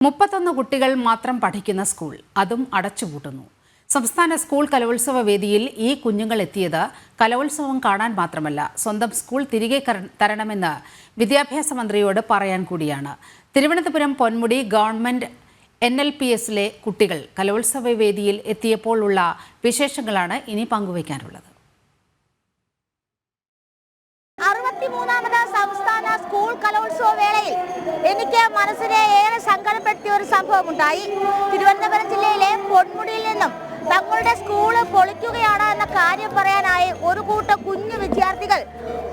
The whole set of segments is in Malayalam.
31 കുട്ടികൾ മാത്രം പഠിക്കുന്ന സ്കൂൾ അതും അടച്ചുപൂട്ടുന്നു. സംസ്ഥാന സ്കൂൾ കലോത്സവ വേദിയിൽ ഈ കുഞ്ഞുങ്ങൾ എത്തിയത് കലോത്സവം കാണാൻ മാത്രമല്ല, സ്വന്തം സ്കൂൾ തിരികെ തരണമെന്ന് വിദ്യാഭ്യാസ മന്ത്രിയോട് പറയാൻ കൂടിയാണ്. തിരുവനന്തപുരം പൊന്മുടി ഗവൺമെന്റ് NLPSലെ കുട്ടികൾ കലോത്സവ വേദിയിൽ എത്തിയപ്പോൾ ഉള്ള വിശേഷങ്ങളാണ് ഇനി പങ്കുവയ്ക്കാനുള്ളത്. 63ാമത് സംസ്ഥാന സ്കൂൾ കലോത്സവ വേളയിൽ എനിക്ക് മനസ്സിനെ ഏറെ സങ്കടപ്പെടുത്തിയ ഒരു സംഭവമുണ്ടായി. തിരുവനന്തപുരം ജില്ലയിലെ പൊന്മുടിയിൽ നിന്നും തങ്ങളുടെ സ്കൂള് പൊളിക്കുകയാണ് എന്ന കാര്യം പറയാനായി ഒരു കൂട്ടം കുഞ്ഞു വിദ്യാർത്ഥികൾ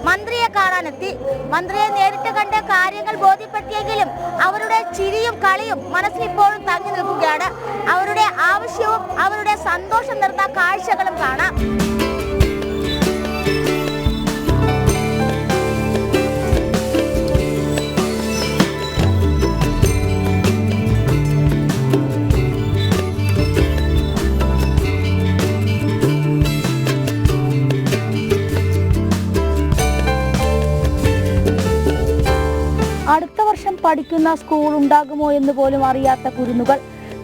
മന്ത്രിയെ കാണാനെത്തി. മന്ത്രിയെ നേരിട്ട് കണ്ട് കാര്യങ്ങൾ ബോധ്യപ്പെടുത്തിയെങ്കിലും അവരുടെ ചിരിയും കളിയും മനസ്സിലിപ്പോഴും തങ്ങി നിൽക്കുകയാണ്. അവരുടെ ആവശ്യവും അവരുടെ സന്തോഷം നിറഞ്ഞ കാഴ്ചകളും കാണാം. അടുത്ത വർഷം പഠിക്കുന്ന സ്കൂൾ ഉണ്ടാകുമോ എന്ന് പോലും അറിയാത്ത കുരുന്നുകൾ.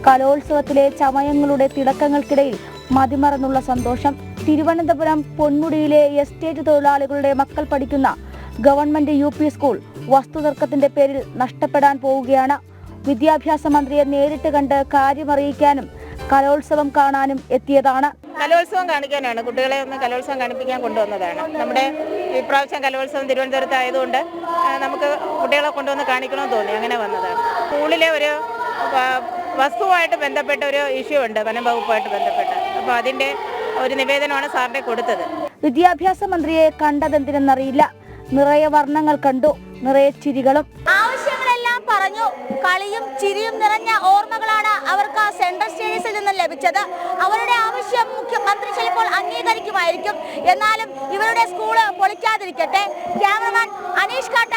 കലോത്സവത്തിലെ ചമയങ്ങളുടെ തിളക്കങ്ങൾക്കിടയിൽ മതിമറന്നുള്ള സന്തോഷം. തിരുവനന്തപുരം പൊന്മുടിയിലെ എസ്റ്റേറ്റ് തൊഴിലാളികളുടെ മക്കൾ പഠിക്കുന്ന ഗവൺമെന്റ് UP സ്കൂൾ വസ്തുതർക്കത്തിന്റെ പേരിൽ നഷ്ടപ്പെടാൻ പോവുകയാണ്. വിദ്യാഭ്യാസ മന്ത്രിയെ നേരിട്ട് കണ്ട് കാര്യമറിയിക്കാനും കലോത്സവം കാണാനും എത്തിയതാണ്. കലോത്സവം കാണിക്കാനാണ്, കുട്ടികളെ ഒന്ന് കലോത്സവം കാണിപ്പിക്കാൻ കൊണ്ടുവന്നതാണ്. നമ്മുടെ ഇപ്രാവശ്യം കലോത്സവം തിരുവനന്തപുരത്ത് ആയതുകൊണ്ട് നമുക്ക് കുട്ടികളെ കൊണ്ടുവന്ന് കാണിക്കണമെന്ന് തോന്നി, അങ്ങനെ വന്നതാണ്. സ്കൂളിലെ ഒരു വസ്തുവായിട്ട് ബന്ധപ്പെട്ട ഒരു ഇഷ്യൂ ഉണ്ട്, വനം വകുപ്പുമായിട്ട് ബന്ധപ്പെട്ട്. അപ്പോൾ അതിൻ്റെ ഒരു നിവേദനമാണ് സാറിനെ കൊടുത്തത്. വിദ്യാഭ്യാസ മന്ത്രിയെ കണ്ടതെന്തിനെന്നറിയില്ല. നിറയെ വർണ്ണങ്ങൾ കണ്ടു, നിറയെ ചിരികളും. ആവശ്യങ്ങളെല്ലാം പറഞ്ഞു. കളിയും ചിരിയും നിറഞ്ഞ ഓർമ്മകളാണ് അവർക്ക് സെൻട്രൽ സ്റ്റേഡിയത്തിൽ നിന്ന് ലഭിച്ചത്. അവരുടെ ആവശ്യം മുഖ്യമന്ത്രി ചിലപ്പോൾ അംഗീകരിക്കുമായിരിക്കും. എന്നാലും ഇവരുടെ സ്കൂള് പൊളിക്കാതിരിക്കട്ടെ. ക്യാമറമാൻ അനീഷ് കാട്ട